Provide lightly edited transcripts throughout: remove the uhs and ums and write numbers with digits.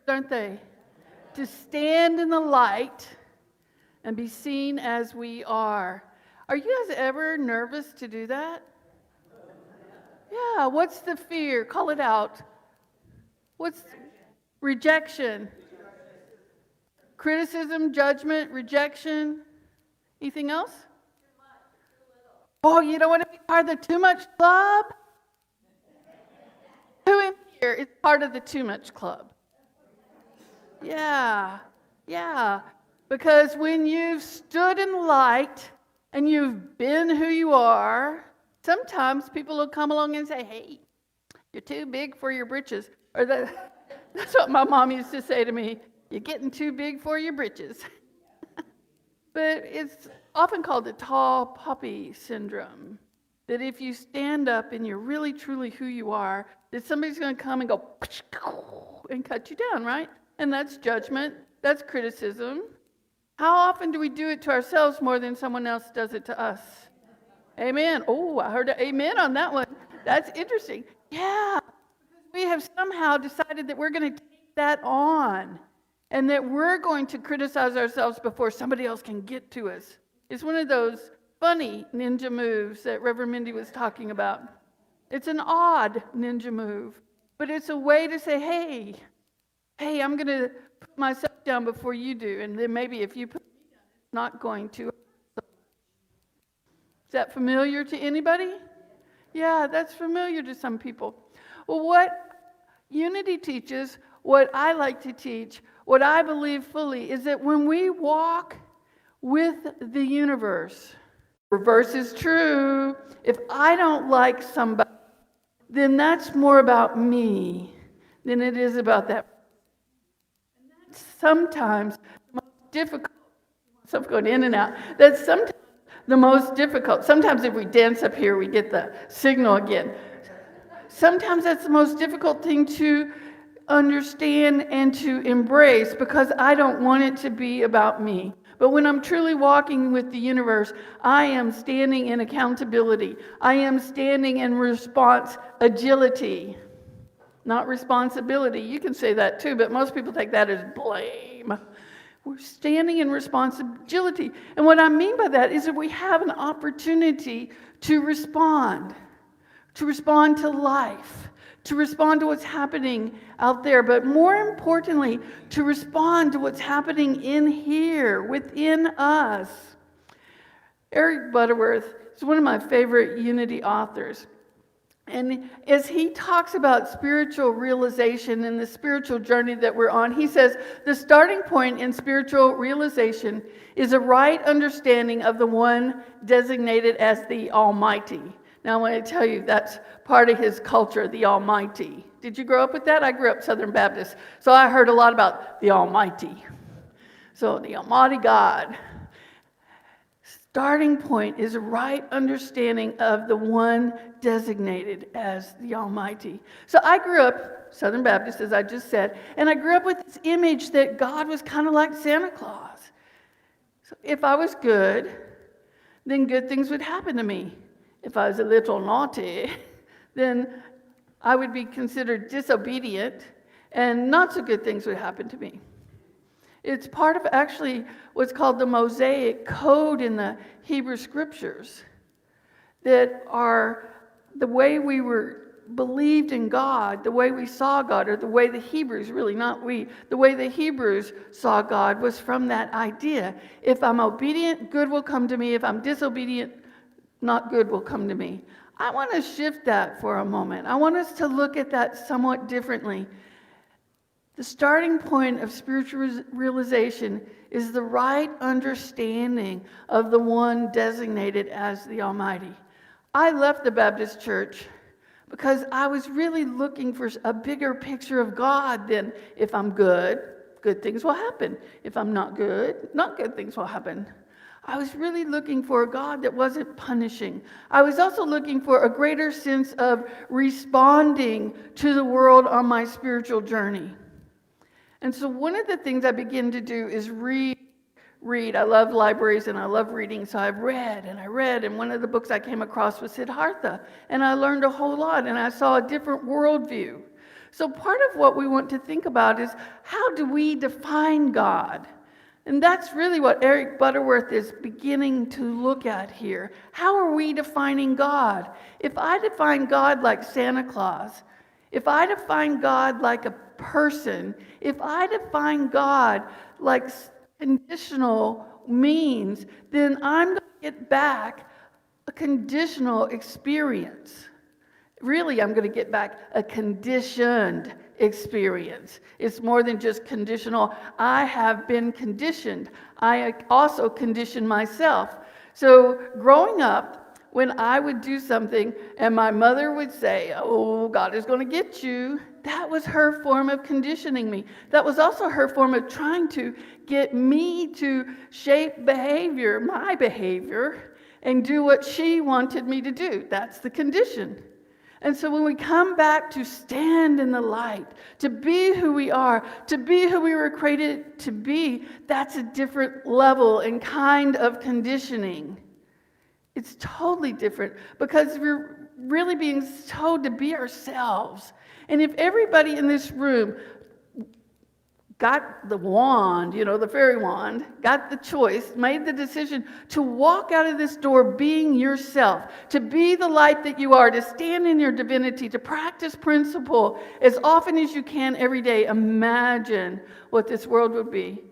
aren't they? To stand in the light and be seen as we are. Are you guys ever nervous to do that? Yeah, what's the fear? Call it out. What's rejection? Criticism, judgment, rejection. Anything else? Oh, you don't want to be part of the too much club? Who in here is part of the too much club? Yeah. Because when you've stood in the light and you've been who you are, sometimes people will come along and say, hey, you're too big for your britches. Or that's what my mom used to say to me, you're getting too big for your britches. But it's often called the tall poppy syndrome. That if you stand up and you're really truly who you are, that somebody's going to come and go and cut you down, right? And that's judgment. That's criticism. How often do we do it to ourselves more than someone else does it to us? Amen. Oh, I heard an amen on that one. That's interesting. Yeah. We have somehow decided that we're going to take that on and that we're going to criticize ourselves before somebody else can get to us. It's one of those funny ninja moves that Reverend Mindy was talking about. It's an odd ninja move, but it's a way to say, hey, I'm going to put myself down before you do, and then maybe if you put me down, it's not going to. Is that familiar to anybody? Yeah, that's familiar to some people. Well, what unity teaches, what I like to teach, what I believe fully, is that when we walk with the universe, reverse is true. If I don't like somebody, then that's more about me than it is about that. And that's sometimes the most difficult. Stuff going in and out. That's sometimes the most difficult. Sometimes if we dance up here, we get the signal again. Sometimes that's the most difficult thing to understand and to embrace because I don't want it to be about me. But when I'm truly walking with the universe, I am standing in accountability. I am standing in response agility, not responsibility. You can say that too, but most people take that as blame. We're standing in responsibility. And what I mean by that is that we have an opportunity to respond to life, to respond to what's happening out there, but more importantly, to respond to what's happening in here, within us. Eric Butterworth is one of my favorite Unity authors. And as he talks about spiritual realization and the spiritual journey that we're on, he says, the starting point in spiritual realization is a right understanding of the one designated as the Almighty. Now, I want to tell you, that's part of his culture, the Almighty. Did you grow up with that? I grew up Southern Baptist, so I heard a lot about the Almighty. So the Almighty God. Starting point is a right understanding of the one designated as the Almighty. So I grew up Southern Baptist, as I just said, and I grew up with this image that God was kind of like Santa Claus. So if I was good, then good things would happen to me. If I was a little naughty, then I would be considered disobedient, and not so good things would happen to me. It's part of actually what's called the Mosaic Code in the Hebrew Scriptures, that are the way we were believed in God, the way we saw God, or the way the Hebrews, really not we, the way the Hebrews saw God was from that idea. If I'm obedient, good will come to me. If I'm disobedient, not good will come to me. I want to shift that for a moment. I want us to look at that somewhat differently. The starting point of spiritual realization is the right understanding of the one designated as the Almighty. I left the Baptist church because I was really looking for a bigger picture of God than if I'm good, good things will happen. If I'm not good, not good things will happen. I was really looking for a God that wasn't punishing. I was also looking for a greater sense of responding to the world on my spiritual journey. And so one of the things I begin to do is read. I love libraries and I love reading, so I've read, and one of the books I came across was Siddhartha, and I learned a whole lot, and I saw a different worldview. So part of what we want to think about is, how do we define God? And that's really what Eric Butterworth is beginning to look at here. How are we defining God? If I define God like Santa Claus, if I define God like a person, if I define God like conditional means, then I'm going to get back a conditional experience. Really, I'm going to get back a conditioned experience. It's more than just conditional. I have been conditioned. I also conditioned myself. So growing up, when I would do something and my mother would say, "Oh, God is going to get you," that was her form of conditioning me. That was also her form of trying to get me to shape behavior, my behavior, and do what she wanted me to do. That's the condition. And so when we come back to stand in the light, to be who we are, to be who we were created to be, that's a different level and kind of conditioning. It's totally different because we're really being told to be ourselves. And if everybody in this room got the wand, the fairy wand, got the choice, made the decision to walk out of this door being yourself, to be the light that you are, to stand in your divinity, to practice principle as often as you can every day, imagine what this world would be.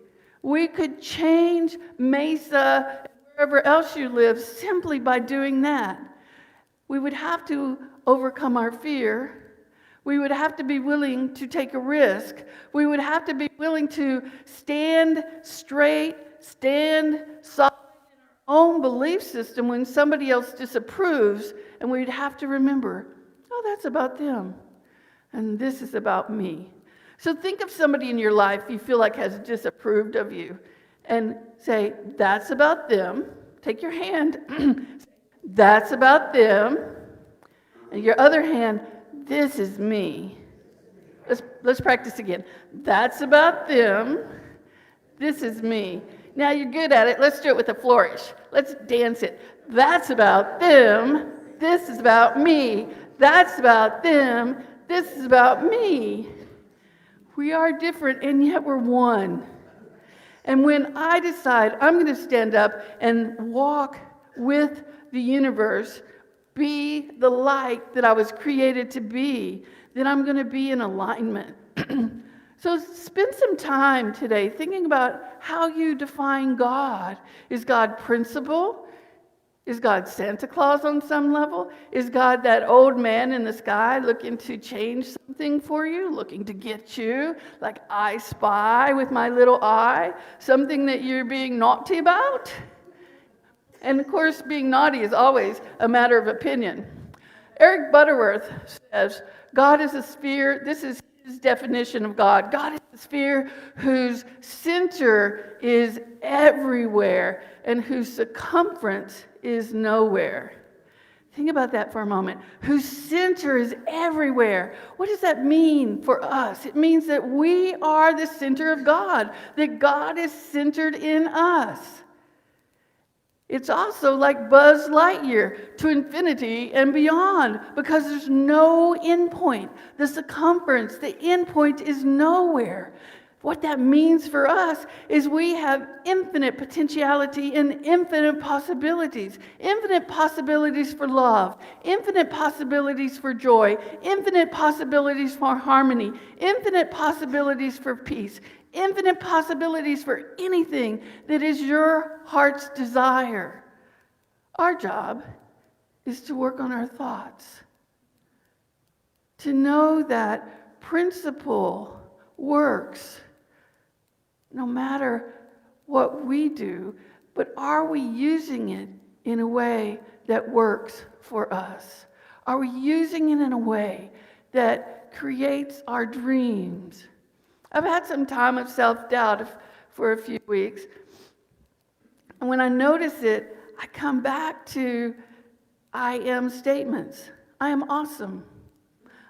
We could change Mesa and wherever else you live simply by doing that. We would have to overcome our fear. We would have to be willing to take a risk. We would have to be willing to stand straight, stand solid in our own belief system when somebody else disapproves, and we'd have to remember, oh, that's about them, and this is about me. So think of somebody in your life you feel like has disapproved of you, and say, that's about them. Take your hand, that's about them, and your other hand, this is me. Let's practice again. That's about them. This is me. Now you're good at it. Let's do it with a flourish. Let's dance it. That's about them. This is about me. That's about them. This is about me. We are different, and yet we're one. And when I decide I'm going to stand up and walk with the universe, be the light that I was created to be, then I'm going to be in alignment. So spend some time today thinking about how you define God. Is God principle? Is God Santa Claus on some level? Is God that old man in the sky looking to change something for you, looking to get you, like I spy with my little eye, something that you're being naughty about? And of course, being naughty is always a matter of opinion. Eric Butterworth says, God is a sphere. This is his definition of God. God is a sphere whose center is everywhere and whose circumference is nowhere. Think about that for a moment. Whose center is everywhere. What does that mean for us? It means that we are the center of God, that God is centered in us. It's also like Buzz Lightyear, to infinity and beyond, because there's no end point. The circumference, the end point is nowhere. What that means for us is we have infinite potentiality and infinite possibilities for love, infinite possibilities for joy, infinite possibilities for harmony, infinite possibilities for peace, infinite possibilities for anything that is your heart's desire. Our job is to work on our thoughts, to know that principle works no matter what we do, but are we using it in a way that works for us? Are we using it in a way that creates our dreams? I've had some time of self-doubt for a few weeks. And when I notice it, I come back to I am statements. I am awesome.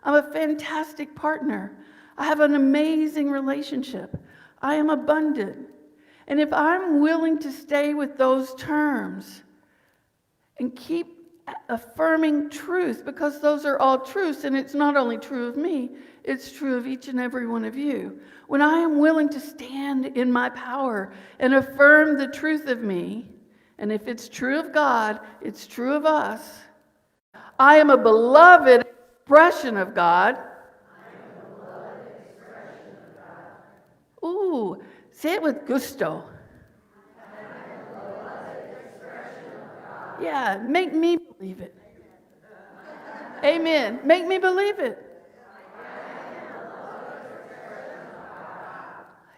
I'm a fantastic partner. I have an amazing relationship. I am abundant. And if I'm willing to stay with those terms and keep affirming truth, because those are all truths, and it's not only true of me, it's true of each and every one of you. When I am willing to stand in my power and affirm the truth of me, and if it's true of God, it's true of us. I am a beloved expression of God. Ooh, say it with gusto. Yeah, make me believe it. Amen. Make me believe it.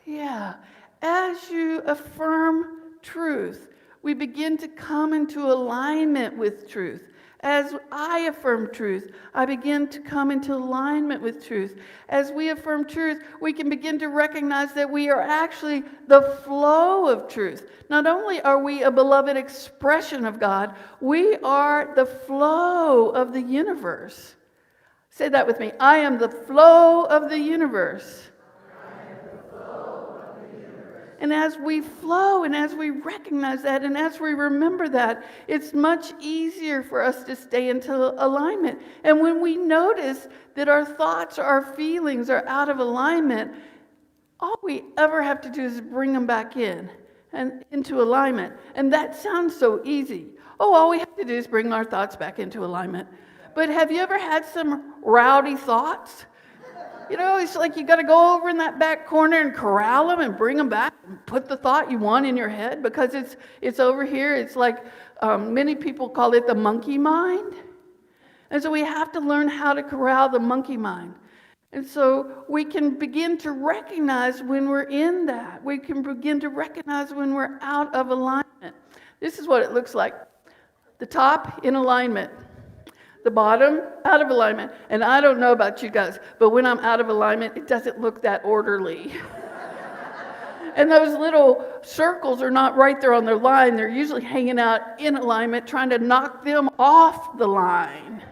Yeah. As you affirm truth, we begin to come into alignment with truth. As I affirm truth, I begin to come into alignment with truth. As we affirm truth, we can begin to recognize that we are actually the flow of truth. Not only are we a beloved expression of God, we are the flow of the universe. Say that with me. I am the flow of the universe. And as we flow and as we recognize that and as we remember that, it's much easier for us to stay into alignment. And when we notice that our thoughts or our feelings are out of alignment, all we ever have to do is bring them back in and into alignment. And that sounds so easy. Oh, all we have to do is bring our thoughts back into alignment. But have you ever had some rowdy thoughts? You know, it's like you got to go over in that back corner and corral them and bring them back and put the thought you want in your head, because it's over here. It's like many people call it the monkey mind. And so we have to learn how to corral the monkey mind. And so we can begin to recognize when we're in that. We can begin to recognize when we're out of alignment. This is what it looks like. The top in alignment. The bottom, out of alignment. And I don't know about you guys, but when I'm out of alignment, it doesn't look that orderly. And those little circles are not right there on their line. They're usually hanging out in alignment, trying to knock them off the line.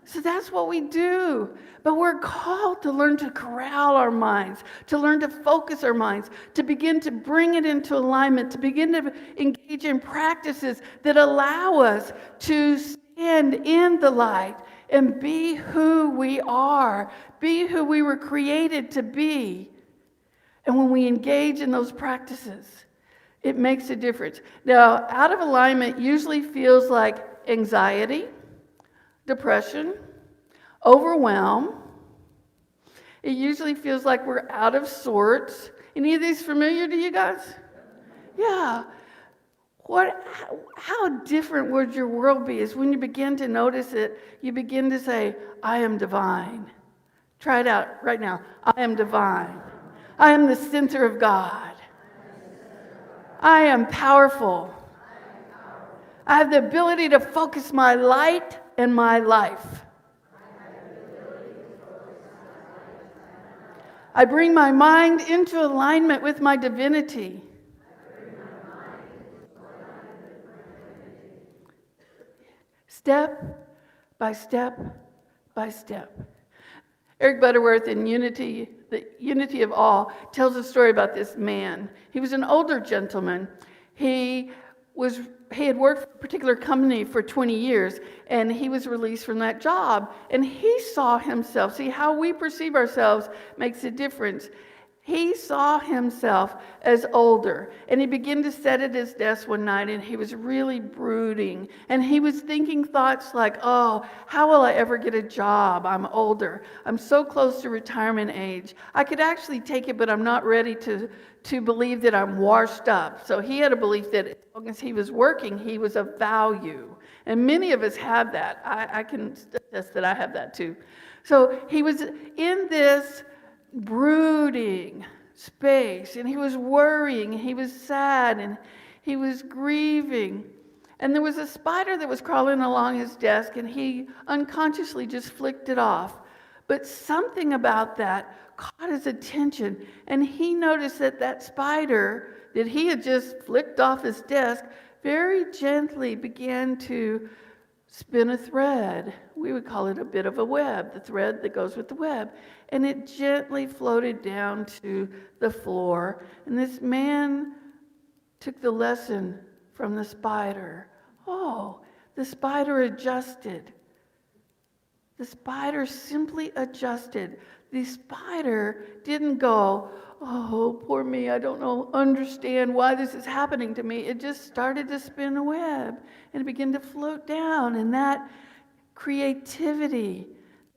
So that's what we do. But we're called to learn to corral our minds, to learn to focus our minds, to begin to bring it into alignment, to begin to engage in practices that allow us to stand in the light and be who we are, be who we were created to be. And when we engage in those practices, it makes a difference. Now, out of alignment usually feels like anxiety, depression, overwhelm. It usually feels like we're out of sorts. Any of these familiar to you guys? Yeah. How different would your world be is when you begin to notice it, you begin to say, I am divine. Try it out right now. I am divine. I am the center of God. I am powerful. I have the ability to focus my light and my life. I bring my mind into alignment with my divinity. Step by step by step. Eric Butterworth in The Unity of All tells a story about this man. He was an older gentleman. He had worked for a particular company for 20 years, and he was released from that job. And he saw himself, see how we perceive ourselves makes a difference. He saw himself as older, and he began to sit at his desk one night, and he was really brooding, and he was thinking thoughts like, oh, how will I ever get a job? I'm older. I'm so close to retirement age. I could actually take it, but I'm not ready to believe that I'm washed up. So he had a belief that as long as he was working, he was of value. And many of us have that. I can attest that I have that too. So he was in this brooding space, and he was worrying, he was sad, and he was grieving. And there was a spider that was crawling along his desk, and he unconsciously just flicked it off. But something about that caught his attention, and he noticed that that spider that he had just flicked off his desk very gently began to spin a thread. We would call it a bit of a web, the thread that goes with the web. And it gently floated down to the floor. And this man took the lesson from the spider. Oh, the spider adjusted. The spider simply adjusted. The spider didn't go, oh, poor me, I don't understand why this is happening to me. It just started to spin a web and it began to float down. And that creativity,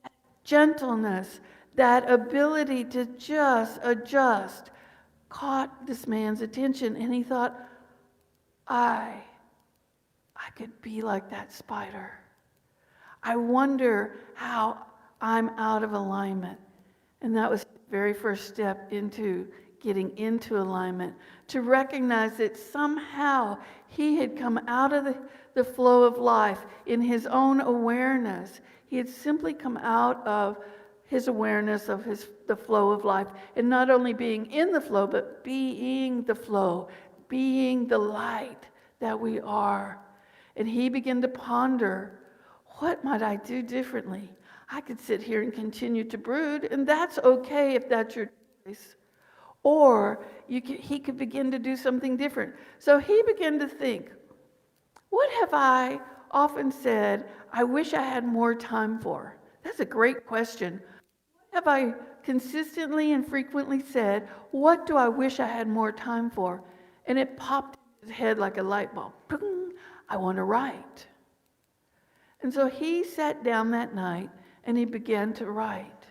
that gentleness, that ability to just adjust caught this man's attention. And he thought, I could be like that spider. I wonder how I'm out of alignment. And that was the very first step into getting into alignment, to recognize that somehow he had come out of the flow of life in his own awareness. He had simply come out of his awareness of the flow of life, and not only being in the flow, but being the flow, being the light that we are. And he began to ponder, what might I do differently? I could sit here and continue to brood, and that's okay if that's your choice. Or he could begin to do something different. So he began to think, what have I often said I wish I had more time for? That's a great question. What have I consistently and frequently said, what do I wish I had more time for? And it popped in his head like a light bulb. I want to write. And so he sat down that night and he began to write.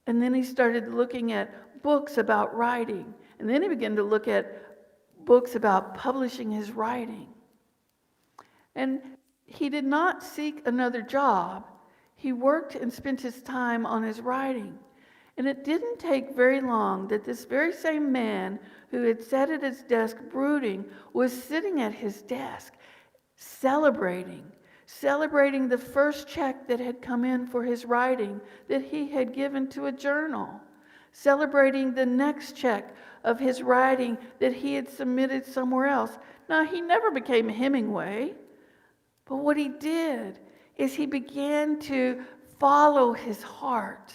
And then he started looking at books about writing. And then he began to look at books about publishing his writing. And he did not seek another job. He worked and spent his time on his writing. And it didn't take very long that this very same man who had sat at his desk brooding was sitting at his desk celebrating the first check that had come in for his writing that he had given to a journal, celebrating the next check of his writing that he had submitted somewhere else. Now, he never became Hemingway, but what he did is he began to follow his heart.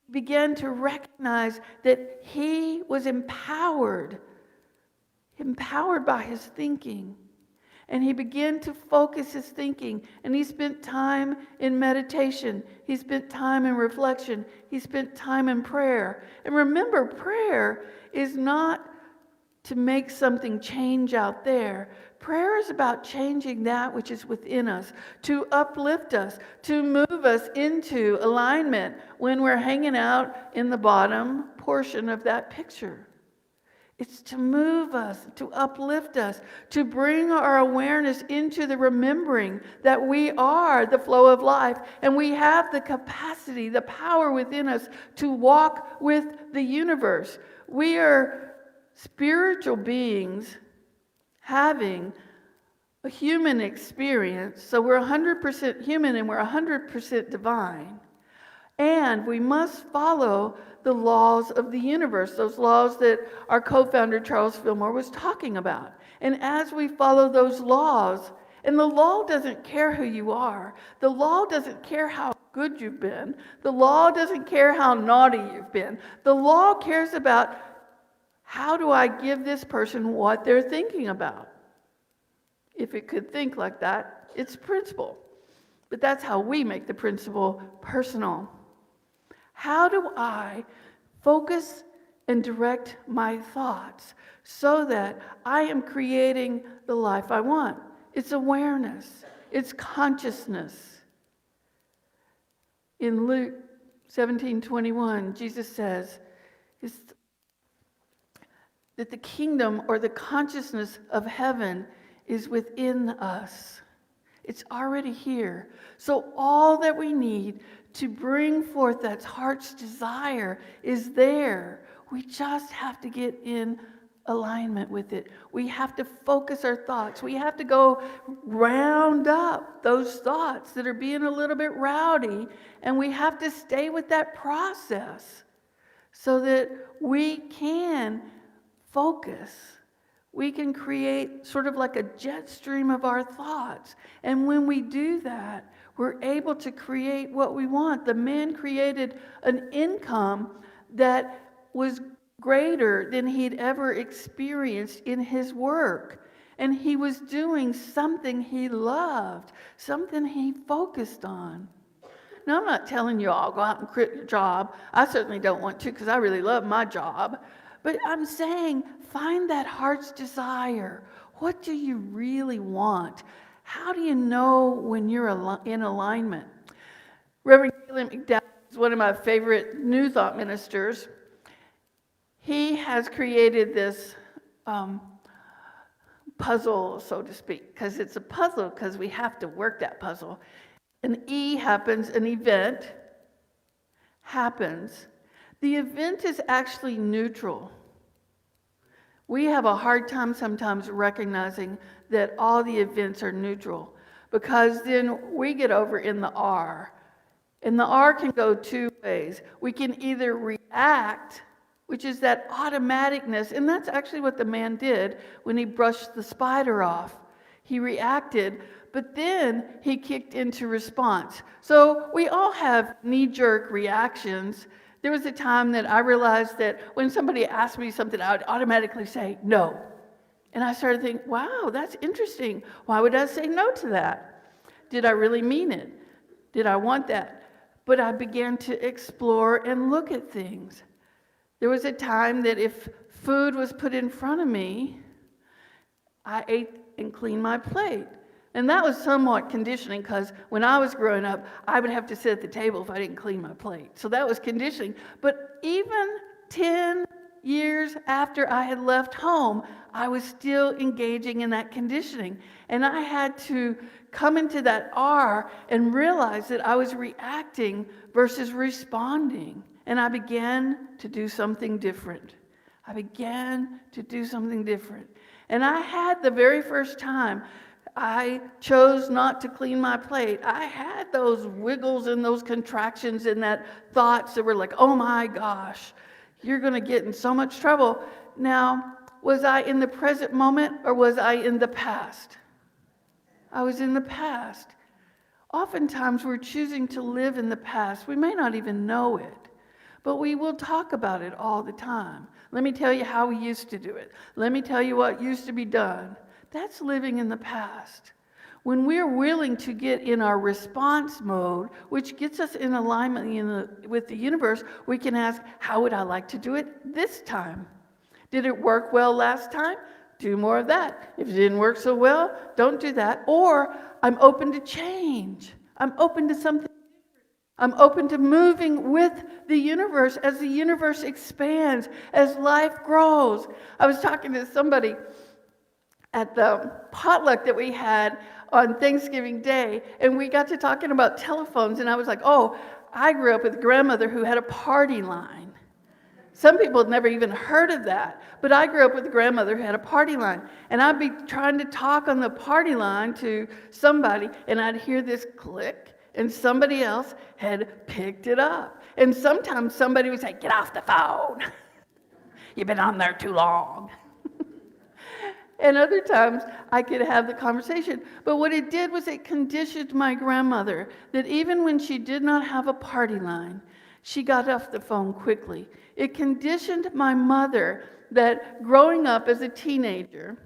He began to recognize that he was empowered by his thinking. And he began to focus his thinking, and he spent time in meditation. He spent time in reflection. He spent time in prayer. And remember, prayer is not to make something change out there. Prayer is about changing that which is within us, to uplift us, to move us into alignment when we're hanging out in the bottom portion of that picture. It's to move us, to uplift us, to bring our awareness into the remembering that we are the flow of life and we have the capacity, the power within us to walk with the universe. We are spiritual beings having a human experience, so we're 100% human and we're 100% divine. And we must follow the laws of the universe, those laws that our co-founder Charles Fillmore was talking about. And as we follow those laws, and the law doesn't care who you are, the law doesn't care how good you've been, the law doesn't care how naughty you've been, the law cares about how do I give this person what they're thinking about. If it could think like that, it's principle. But that's how we make the principle personal. How do I focus and direct my thoughts so that I am creating the life I want? It's awareness. It's consciousness. In Luke 17:21, Jesus says that the kingdom or the consciousness of heaven is within us. It's already here. So all that we need to bring forth that heart's desire is there. We just have to get in alignment with it. We have to focus our thoughts. We have to go round up those thoughts that are being a little bit rowdy, and we have to stay with that process so that we can focus. We can create sort of like a jet stream of our thoughts. And when we do that, we're able to create what we want. The man created an income that was greater than he'd ever experienced in his work. and he was doing something he loved, something he focused on. Now, I'm not telling you all go out and quit your job. I certainly don't want to because I really love my job. But I'm saying find that heart's desire. What do you really want? How do you know when you're in alignment? Reverend Galen McDowell is one of my favorite New Thought ministers. He has created this puzzle, so to speak, because it's a puzzle because we have to work that puzzle. An E happens, an event happens. The event is actually neutral. We have a hard time sometimes recognizing that all the events are neutral because then we get over in the R. And the R can go two ways. We can either react, which is that automaticness, and that's actually what the man did when he brushed the spider off. He reacted, but then he kicked into response. So we all have knee-jerk reactions. There was a time that I realized that when somebody asked me something, I would automatically say no. And I started thinking, wow, that's interesting. Why would I say no to that? Did I really mean it? Did I want that? But I began to explore and look at things. There was a time that if food was put in front of me, I ate and cleaned my plate. And that was somewhat conditioning because when I was growing up, I would have to sit at the table if I didn't clean my plate. So that was conditioning. But even 10 years after I had left home, I was still engaging in that conditioning. And I had to come into that R and realize that I was reacting versus responding. And I began to do something different. I began to do something different. And I had the very first time I chose not to clean my plate, I had those wiggles and those contractions and that thoughts that were like, oh my gosh, you're going to get in so much trouble. Now, was I in the present moment or was I in the past? I was in the past. Oftentimes we're choosing to live in the past. We may not even know it, but we will talk about it all the time. Let me tell you how we used to do it. Let me tell you what used to be done. That's living in the past. When we're willing to get in our response mode, which gets us in alignment with the universe, we can ask, how would I like to do it this time? Did it work well last time? Do more of that. If it didn't work so well, don't do that. Or I'm open to change. I'm open to something. I'm open to moving with the universe as the universe expands, as life grows. I was talking to somebody at the potluck that we had on Thanksgiving Day, and we got to talking about telephones, and I was like, oh, I grew up with a grandmother who had a party line. Some people had never even heard of that, but I grew up with a grandmother who had a party line, and I'd be trying to talk on the party line to somebody, and I'd hear this click, and somebody else had picked it up. And sometimes somebody would say, get off the phone. You've been on there too long. And other times I could have the conversation. But what it did was it conditioned my grandmother that even when she did not have a party line, she got off the phone quickly. It conditioned my mother that growing up as a teenager,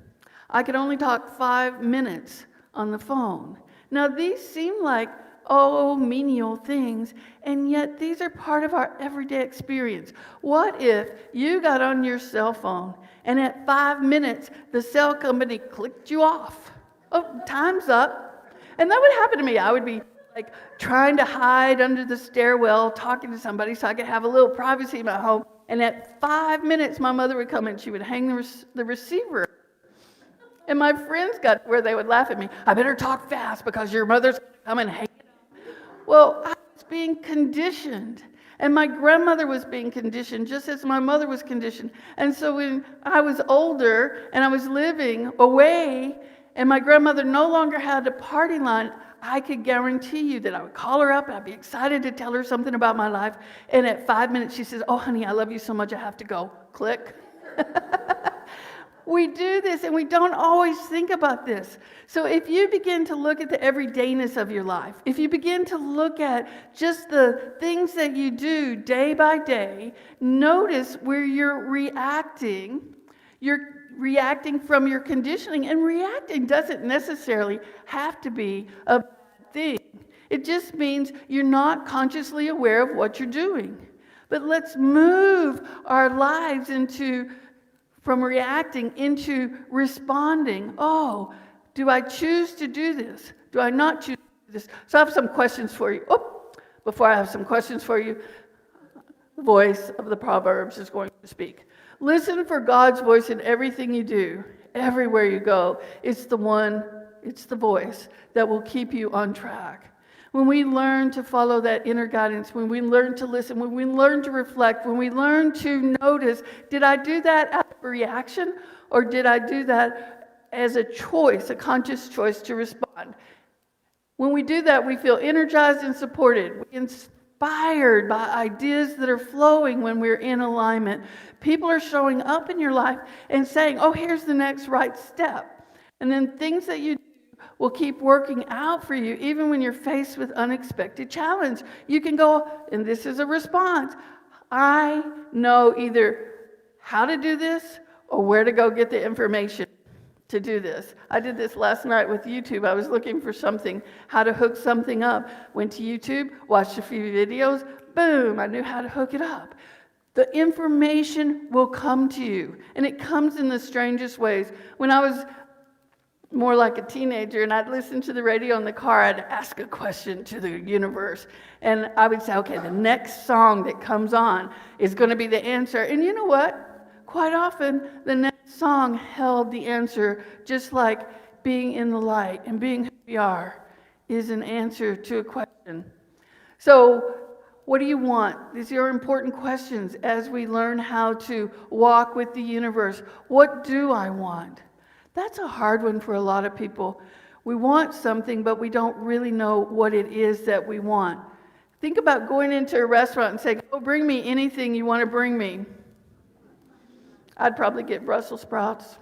I could only talk 5 minutes on the phone. Now these seem like, menial things, and yet these are part of our everyday experience. What if you got on your cell phone and at 5 minutes the cell company clicked you off? Oh, time's up. And that would happen to me. I would be like trying to hide under the stairwell talking to somebody so I could have a little privacy in my home, and at 5 minutes my mother would come and she would hang the receiver. And my friends got where they would laugh at me. I better talk fast because your mother's going to come and hang. Well, I was being conditioned, and my grandmother was being conditioned just as my mother was conditioned. And so when I was older and I was living away and my grandmother no longer had a party line, I could guarantee you that I would call her up and I'd be excited to tell her something about my life. And at 5 minutes she says, oh honey, I love you so much I have to go. Click. We do this and we don't always think about this. So if you begin to look at the everydayness of your life, if you begin to look at just the things that you do day by day, notice where you're reacting. You're reacting from your conditioning. And reacting doesn't necessarily have to be a bad thing. It just means you're not consciously aware of what you're doing. But let's move our lives from reacting into responding. Oh, do I choose to do this? Do I not choose to do this? So I have some questions for you. Before I have some questions for you, the voice of the Proverbs is going to speak. Listen for God's voice in everything you do, everywhere you go. It's the voice that will keep you on track. When we learn to follow that inner guidance, when we learn to listen, when we learn to reflect, when we learn to notice, did I do that out of reaction, or did I do that as a choice, a conscious choice to respond? When we do that, we feel energized and supported. We're inspired by ideas that are flowing when we're in alignment. People are showing up in your life and saying, oh, here's the next right step. And then things that you will keep working out for you, even when you're faced with unexpected challenge. You can go, and this is a response. I know either how to do this or where to go get the information to do this. I did this last night with YouTube. I was looking for something, how to hook something up. Went to YouTube, watched a few videos, boom, I knew how to hook it up. The information will come to you, and it comes in the strangest ways. When I was more like a teenager, and I'd listen to the radio in the car, I'd ask a question to the universe, and I would say, okay, the next song that comes on is going to be the answer. And you know what? Quite often, the next song held the answer, just like being in the light and being who we are is an answer to a question. So, what do you want? These are important questions as we learn how to walk with the universe. What do I want? That's a hard one for a lot of people. We want something, but we don't really know what it is that we want. Think about going into a restaurant and saying, oh, bring me anything you want to bring me. I'd probably get Brussels sprouts.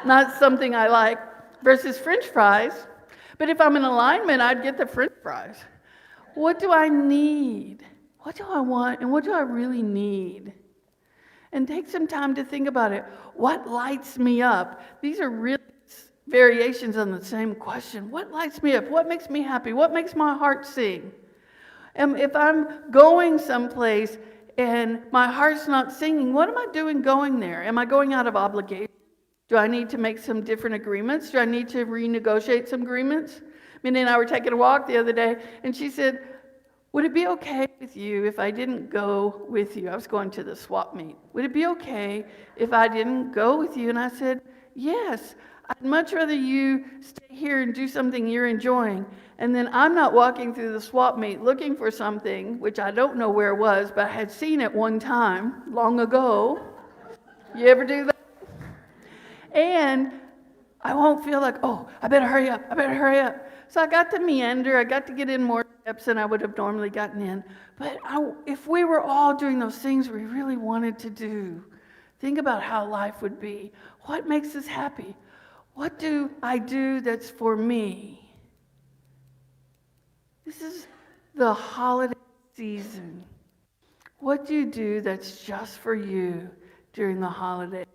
Not something I like, versus French fries. But if I'm in alignment, I'd get the French fries. What do I need? What do I want? And what do I really need? And take some time to think about it. What lights me up? These are really variations on the same question. What lights me up? What makes me happy? What makes my heart sing? And if I'm going someplace and my heart's not singing, what am I doing going there? Am I going out of obligation? Do I need to make some different agreements? Do I need to renegotiate some agreements? Minnie and I were taking a walk the other day, and she said, would it be okay with you if I didn't go with you? I was going to the swap meet. Would it be okay if I didn't go with you? And I said, yes. I'd much rather you stay here and do something you're enjoying. And then I'm not walking through the swap meet looking for something, which I don't know where it was, but I had seen it one time long ago. You ever do that? And I won't feel like, oh, I better hurry up. So I got to meander. I got to get in more steps than I would have normally gotten in. But if we were all doing those things we really wanted to do, think about how life would be. What makes us happy? What do I do that's for me? This is the holiday season. What do you do that's just for you during the holidays?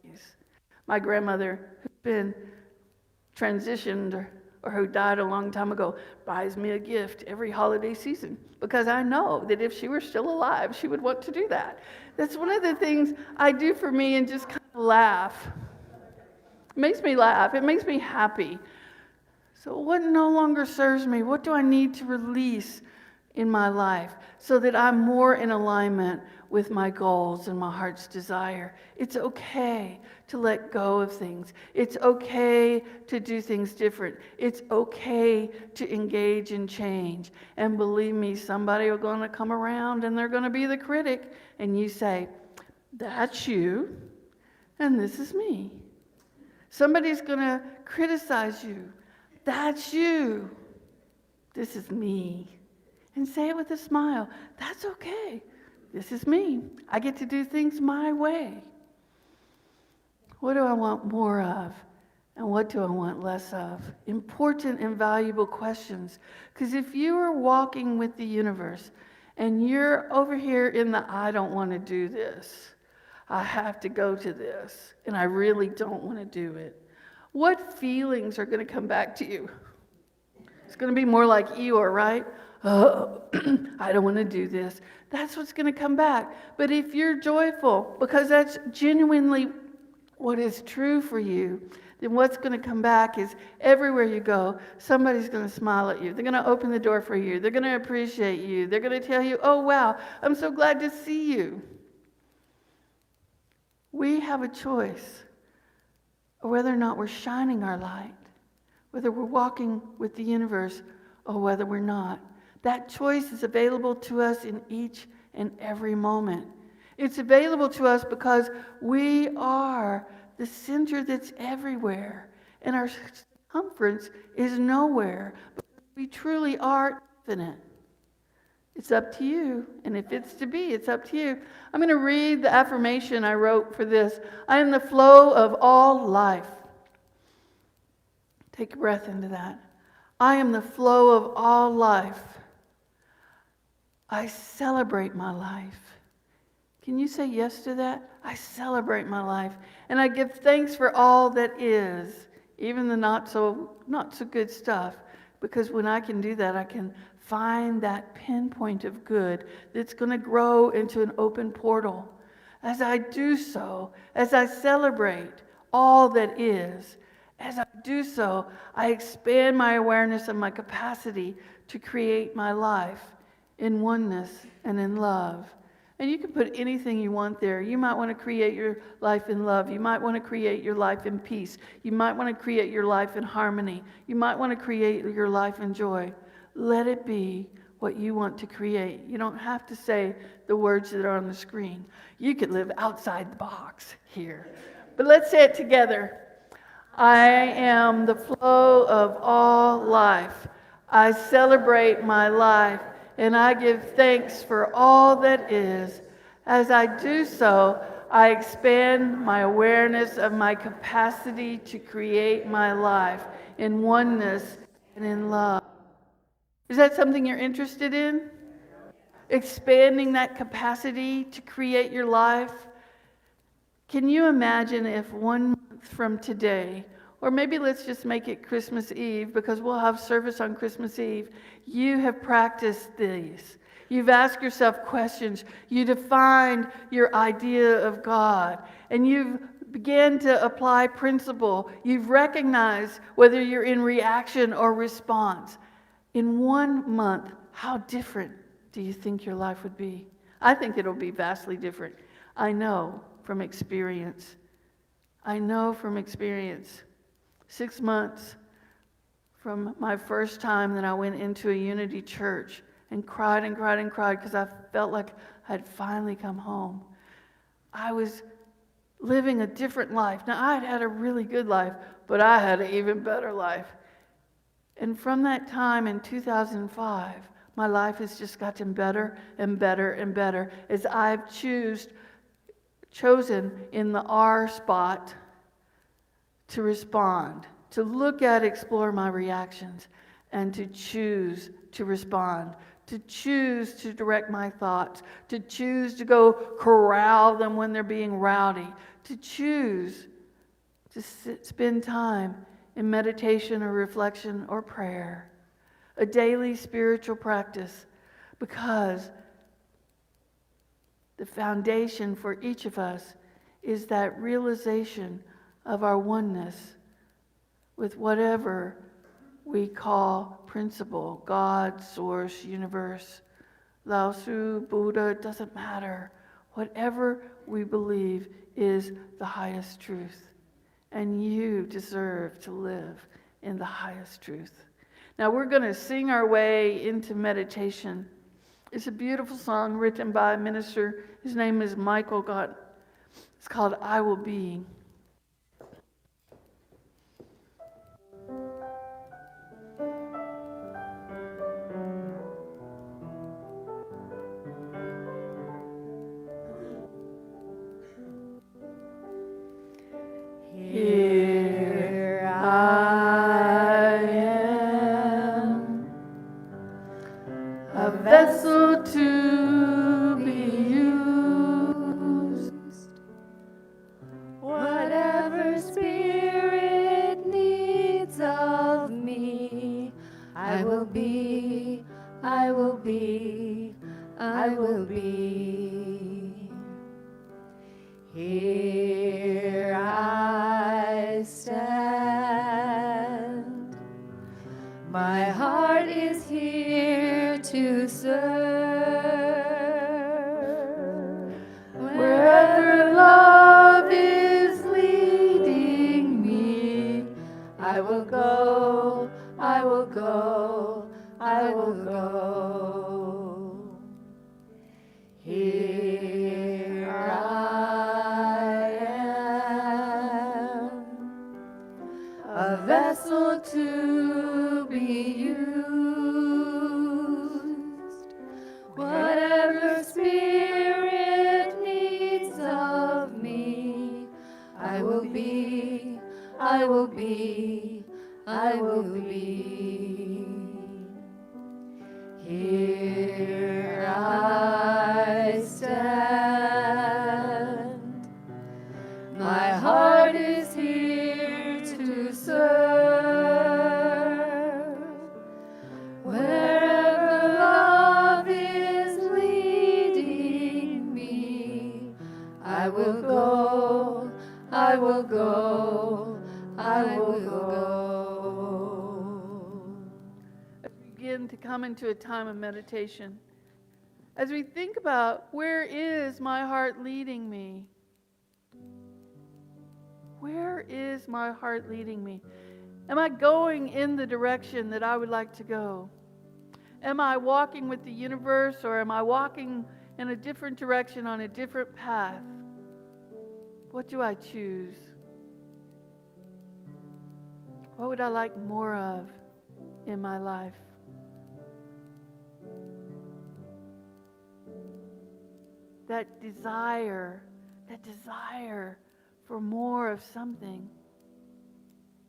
My grandmother, who's been transitioned or who died a long time ago, buys me a gift every holiday season because I know that if she were still alive, she would want to do that. That's one of the things I do for me and just kind of laugh. It makes me laugh. It makes me happy. So what no longer serves me? What do I need to release in my life so that I'm more in alignment with my goals and my heart's desire? It's okay to let go of things. It's okay to do things different. It's okay to engage in change. And believe me, somebody is going to come around and they're going to be the critic. And you say, that's you, and this is me. Somebody's going to criticize you. That's you. This is me. And say it with a smile. That's okay. This is me. I get to do things my way. What do I want more of? And what do I want less of? Important and valuable questions. Because if you are walking with the universe and you're over here in the I don't want to do this, I have to go to this, and I really don't want to do it. What feelings are going to come back to you? It's going to be more like Eeyore, right? Oh, I don't want to do this. That's what's going to come back. But if you're joyful, because that's genuinely what is true for you, then what's going to come back is everywhere you go, somebody's going to smile at you. They're going to open the door for you. They're going to appreciate you. They're going to tell you, oh, wow, I'm so glad to see you. We have a choice of whether or not we're shining our light, whether we're walking with the universe or whether we're not. That choice is available to us in each and every moment. It's available to us because we are the center that's everywhere, and our circumference is nowhere. But we truly are infinite. It's up to you, and if it's to be, it's up to you. I'm going to read the affirmation I wrote for this. I am the flow of all life. Take a breath into that. I am the flow of all life. I celebrate my life. Can you say yes to that? I celebrate my life. And I give thanks for all that is, even the not so good stuff. Because when I can do that, I can find that pinpoint of good that's going to grow into an open portal. As I do so, as I celebrate all that is, as I do so, I expand my awareness of my capacity to create my life in oneness and in love. And you can put anything you want there. You might want to create your life in love. You might want to create your life in peace. You might want to create your life in harmony. You might want to create your life in joy. Let it be what you want to create. You don't have to say the words that are on the screen. You could live outside the box here. But let's say it together. I am the flow of all life. I celebrate my life, and I give thanks for all that is. As I do so, I expand my awareness of my capacity to create my life in oneness and in love. Is that something you're interested in? Expanding that capacity to create your life? Can you imagine if 1 month from today, or maybe let's just make it Christmas Eve because we'll have service on Christmas Eve, you have practiced these. You've asked yourself questions. You defined your idea of God, and you've began to apply principle. You've recognized whether you're in reaction or response. In 1 month, how different do you think your life would be? I think it'll be vastly different. I know from experience. 6 months from my first time that I went into a Unity church and cried and cried and cried because I felt like I had finally come home. I was living a different life. Now, I had had a really good life, but I had an even better life. And from that time in 2005, my life has just gotten better and better and better as I've chosen in the R spot to respond, to look at, explore my reactions, and to choose to respond, to choose to direct my thoughts, to choose to go corral them when they're being rowdy, to choose to spend time in meditation or reflection or prayer, a daily spiritual practice, because the foundation for each of us is that realization of our oneness with whatever we call principle, God, source, universe, Lao Tzu, Buddha, it doesn't matter. Whatever we believe is the highest truth. And you deserve to live in the highest truth. Now we're going to sing our way into meditation. It's a beautiful song written by a minister. His name is Michael Gott. It's called I Will Be. Here I am, a vessel to be used. I will be, I will be, I will be. Here I stand. My heart is here to serve. Wherever love is leading me, I will go, I will go, I will go. Here I am, a vessel to be used. Whatever Spirit needs of me, I will be, I will be, I will be. Here I stand. My heart is here to serve. Wherever love is leading me, I will go, I will go, I will go. Begin to come into a time of meditation. As we think about, where is my heart leading me? Where is my heart leading me? Am I going in the direction that I would like to go? Am I walking with the universe, or am I walking in a different direction on a different path? What do I choose? What would I like more of in my life? That desire for more of something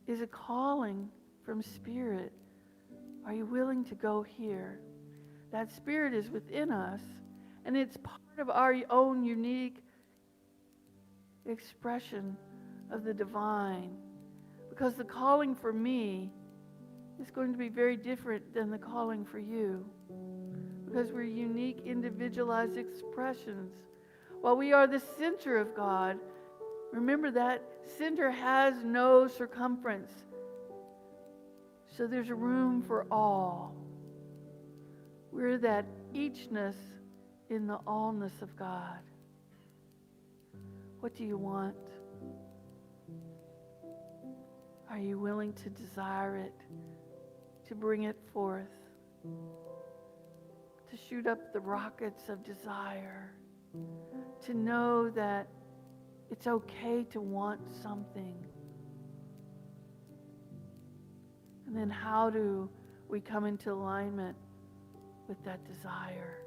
is a calling from Spirit. Are you willing to go here? That Spirit is within us, and it's part of our own unique expression of the divine. Because the calling for me is going to be very different than the calling for you. Because we're unique, individualized expressions. While we are the center of God, remember that center has no circumference. So there's room for all. We're that eachness in the allness of God. What do you want? Are you willing to desire it, to bring it forth? To shoot up the rockets of desire, to know that it's okay to want something. And then how do we come into alignment with that desire?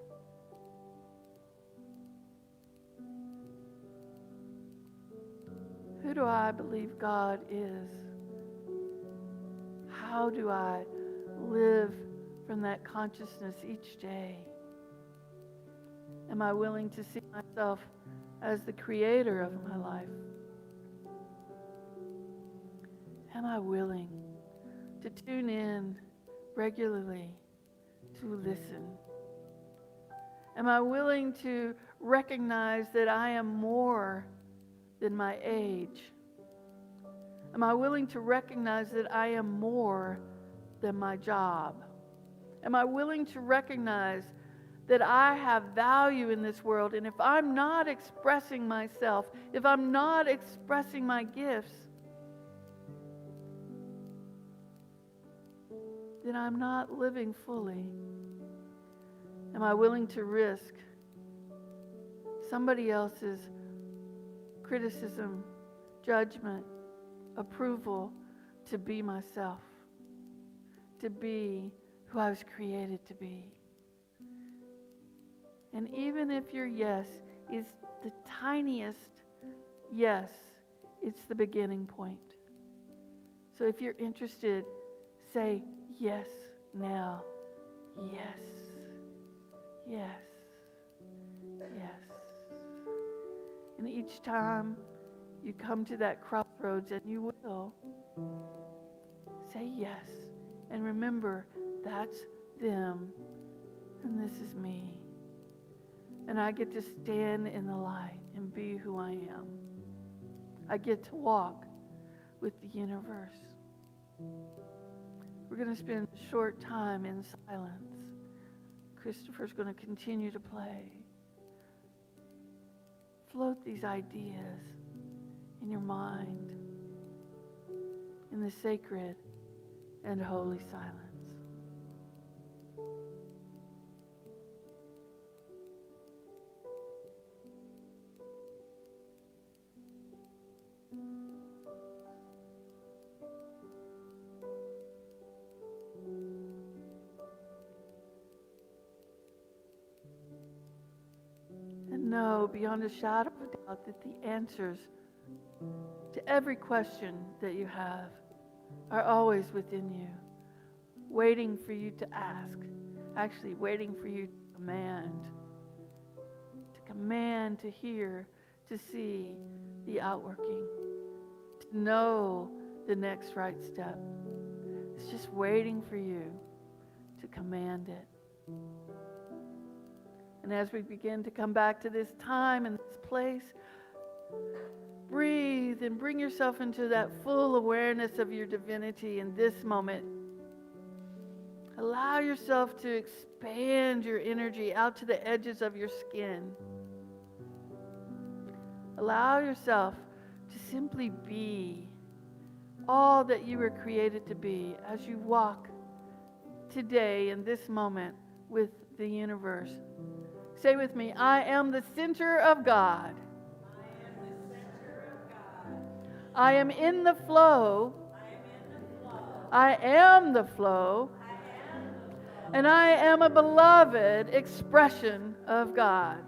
Who do I believe God is? How do I live from that consciousness each day? Am I willing to see myself as the creator of my life? Am I willing to tune in regularly to listen? Am I willing to recognize that I am more than my age? Am I willing to recognize that I am more than my job? Am I willing to recognize that I have value in this world, and if I'm not expressing myself, if I'm not expressing my gifts, then I'm not living fully? Am I willing to risk somebody else's criticism, judgment, approval to be myself, to be who I was created to be? And even if your yes is the tiniest yes, it's the beginning point. So if you're interested, say yes now. Yes. Yes. Yes. And each time you come to that crossroads, and you will, say yes. And remember, That's them, and this is me. And I get to stand in the light and be who I am. I get to walk with the universe. We're going to spend a short time in silence. Christopher's going to continue to play. Float these ideas in your mind in the sacred and holy silence. And know beyond a shadow of a doubt that the answers to every question that you have are always within you, waiting for you to ask, actually waiting for you to command, to hear, to see the outworking, to know the next right step. It's just waiting for you to command it. And as we begin to come back to this time and this place, breathe and bring yourself into that full awareness of your divinity in this moment. Allow yourself to expand your energy out to the edges of your skin. Allow yourself to simply be all that you were created to be as you walk today in this moment with the universe. Say with me, I am the center of God. I am in the flow. I am the flow. And I am a beloved expression of God.